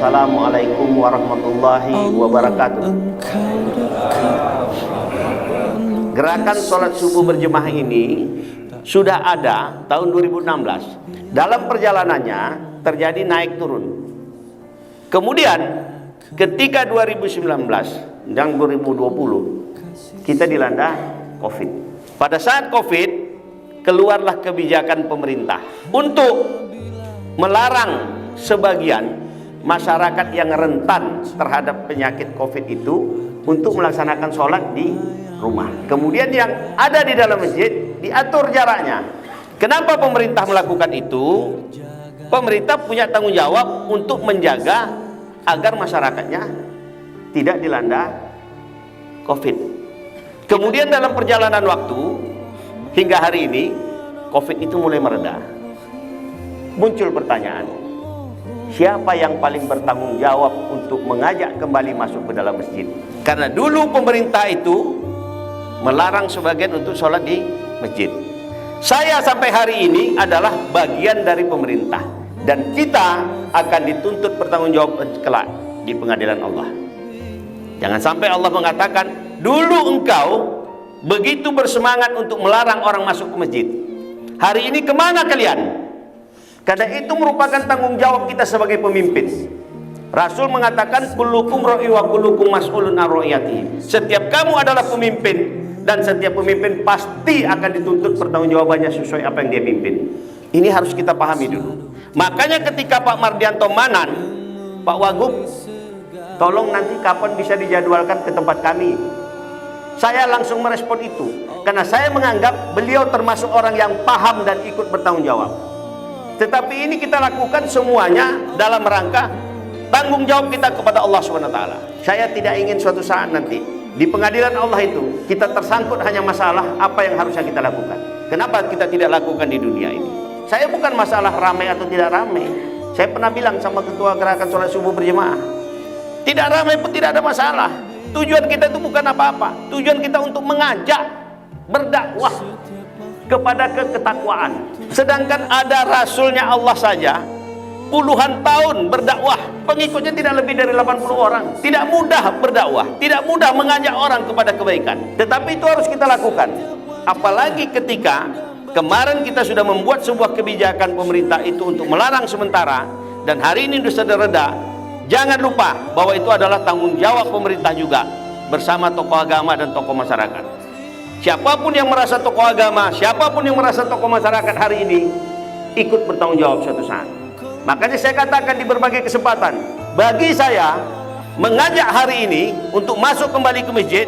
Assalamualaikum warahmatullahi wabarakatuh. Gerakan sholat subuh berjemaah ini sudah ada tahun 2016. Dalam perjalanannya terjadi naik turun. Kemudian ketika 2019 dan 2020 kita dilanda COVID. Pada saat COVID keluarlah kebijakan pemerintah untuk melarang sebagian masyarakat yang rentan terhadap penyakit COVID itu untuk melaksanakan sholat di rumah. Kemudian yang ada di dalam masjid diatur jaraknya. Kenapa pemerintah melakukan itu? Pemerintah punya tanggung jawab untuk menjaga agar masyarakatnya tidak dilanda COVID. Kemudian dalam perjalanan waktu hingga hari ini COVID itu mulai mereda. Muncul pertanyaan, siapa yang paling bertanggung jawab untuk mengajak kembali masuk ke dalam masjid? Karena dulu pemerintah itu melarang sebagian untuk sholat di masjid. Saya sampai hari ini adalah bagian dari pemerintah, dan kita akan dituntut bertanggung jawab kelak di pengadilan Allah. Jangan sampai Allah mengatakan, dulu engkau begitu bersemangat untuk melarang orang masuk ke masjid, hari ini kemana kalian? Karena itu merupakan tanggung jawab kita sebagai pemimpin. Rasul mengatakan, kullukum ra'i wa kullukum mas'ulun an ra'iyatihi. Setiap kamu adalah pemimpin, dan setiap pemimpin pasti akan dituntut pertanggungjawabannya sesuai apa yang dia pimpin. Ini harus kita pahami dulu. Makanya ketika Pak Mardianto Manan, Pak Wagub, tolong nanti kapan bisa dijadwalkan ke tempat kami. Saya langsung merespon itu, karena saya menganggap beliau termasuk orang yang paham dan ikut bertanggung jawab. Tetapi ini kita lakukan semuanya dalam rangka tanggung jawab kita kepada Allah SWT. Saya tidak ingin suatu saat nanti di pengadilan Allah itu kita tersangkut hanya masalah apa yang harusnya kita lakukan. Kenapa kita tidak lakukan di dunia ini? Saya bukan masalah ramai atau tidak ramai. Saya pernah bilang sama ketua gerakan sholat subuh berjemaah, tidak ramai pun tidak ada masalah. Tujuan kita itu bukan apa-apa. Tujuan kita untuk mengajak berdakwah kepada ketakwaan. Sedangkan ada Rasulnya Allah saja puluhan tahun berdakwah, pengikutnya tidak lebih dari 80 orang. Tidak mudah berdakwah, tidak mudah mengajak orang kepada kebaikan. Tetapi itu harus kita lakukan. Apalagi ketika kemarin kita sudah membuat sebuah kebijakan pemerintah itu untuk melarang sementara, dan hari ini sudah reda. Jangan lupa bahwa itu adalah tanggung jawab pemerintah juga bersama tokoh agama dan tokoh masyarakat. Siapapun yang merasa tokoh agama, siapapun yang merasa tokoh masyarakat hari ini ikut bertanggung jawab suatu saat. Makanya saya katakan di berbagai kesempatan, bagi saya mengajak hari ini untuk masuk kembali ke masjid,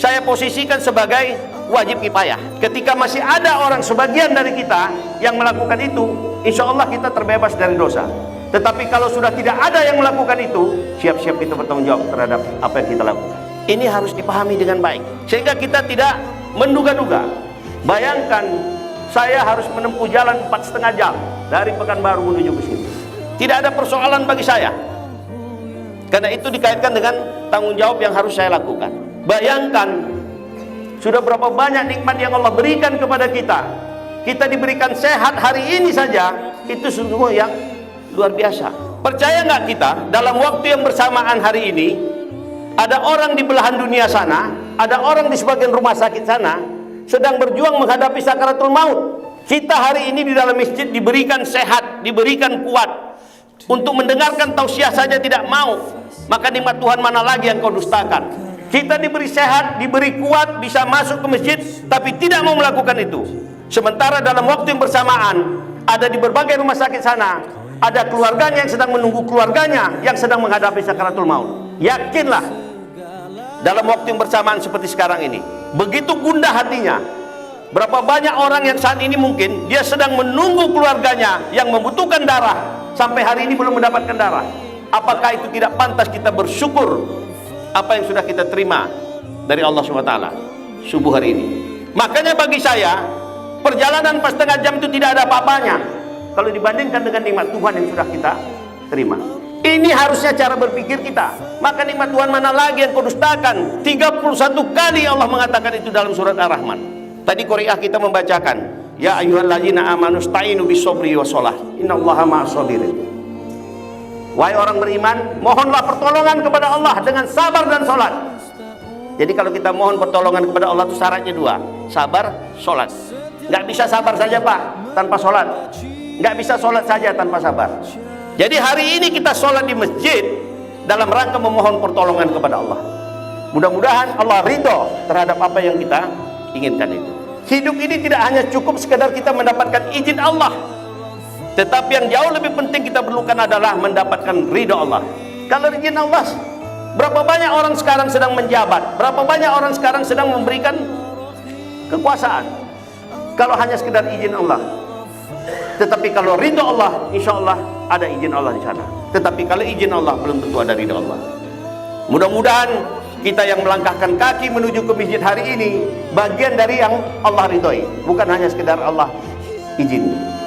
saya posisikan sebagai wajib kifayah. Ketika masih ada orang sebagian dari kita yang melakukan itu, insya Allah kita terbebas dari dosa. Tetapi kalau sudah tidak ada yang melakukan itu, siap-siap kita bertanggung jawab terhadap apa yang kita lakukan. Ini harus dipahami dengan baik, sehingga kita tidak menduga-duga. Bayangkan saya harus menempuh jalan 4,5 jam dari Pekanbaru menuju ke sini. Tidak ada persoalan bagi saya, karena itu dikaitkan dengan tanggung jawab yang harus saya lakukan. Bayangkan sudah berapa banyak nikmat yang Allah berikan kepada kita. Kita diberikan sehat hari ini saja, itu semua yang luar biasa. Percaya nggak kita, dalam waktu yang bersamaan hari ini ada orang di belahan dunia sana, ada orang di sebagian rumah sakit sana sedang berjuang menghadapi sakaratul maut. Kita hari ini di dalam masjid diberikan sehat, diberikan kuat untuk mendengarkan tausiah saja tidak mau. Maka nikmat Tuhan mana lagi yang kau dustakan? Kita diberi sehat, diberi kuat, bisa masuk ke masjid, tapi tidak mau melakukan itu. Sementara dalam waktu yang bersamaan ada di berbagai rumah sakit sana ada keluarganya yang sedang menunggu keluarganya yang sedang menghadapi sakaratul maut. Yakinlah, dalam waktu yang bersamaan seperti sekarang ini, begitu gundah hatinya. Berapa banyak orang yang saat ini mungkin dia sedang menunggu keluarganya yang membutuhkan darah, sampai hari ini belum mendapatkan darah. Apakah itu tidak pantas kita bersyukur apa yang sudah kita terima dari Allah SWT subuh hari ini? Makanya bagi saya, perjalanan 4,5 jam itu tidak ada apa-apanya kalau dibandingkan dengan nikmat Tuhan yang sudah kita terima. Ini harusnya cara berpikir kita. Maka nikmat Tuhan mana lagi yang kau dustakan? 31 kali Allah mengatakan itu dalam surat Ar-Rahman. Tadi Qori'ah kita membacakan, ya ayyuhalladzina amanu sta'inu bis sabri was shalah, innallaha ma'as sabirin. Wahai orang beriman, mohonlah pertolongan kepada Allah dengan sabar dan sholat. Jadi kalau kita mohon pertolongan kepada Allah itu syaratnya dua, sabar, sholat. Nggak bisa sabar saja Pak tanpa sholat, nggak bisa sholat saja tanpa sabar. Jadi hari ini kita sholat di masjid dalam rangka memohon pertolongan kepada Allah. Mudah-mudahan Allah ridho terhadap apa yang kita inginkan itu. Hidup ini tidak hanya cukup sekedar kita mendapatkan izin Allah, tetapi yang jauh lebih penting kita perlukan adalah mendapatkan ridho Allah. Kalau izin Allah, berapa banyak orang sekarang sedang menjabat, berapa banyak orang sekarang sedang memberikan kekuasaan, kalau hanya sekedar izin Allah. Tetapi kalau ridho Allah, insya Allah ada izin Allah di sana. Tetapi kalau izin Allah, belum tentu ada ridho Allah. Mudah-mudahan kita yang melangkahkan kaki menuju ke masjid hari ini bagian dari yang Allah ridhoi, bukan hanya sekedar Allah izin.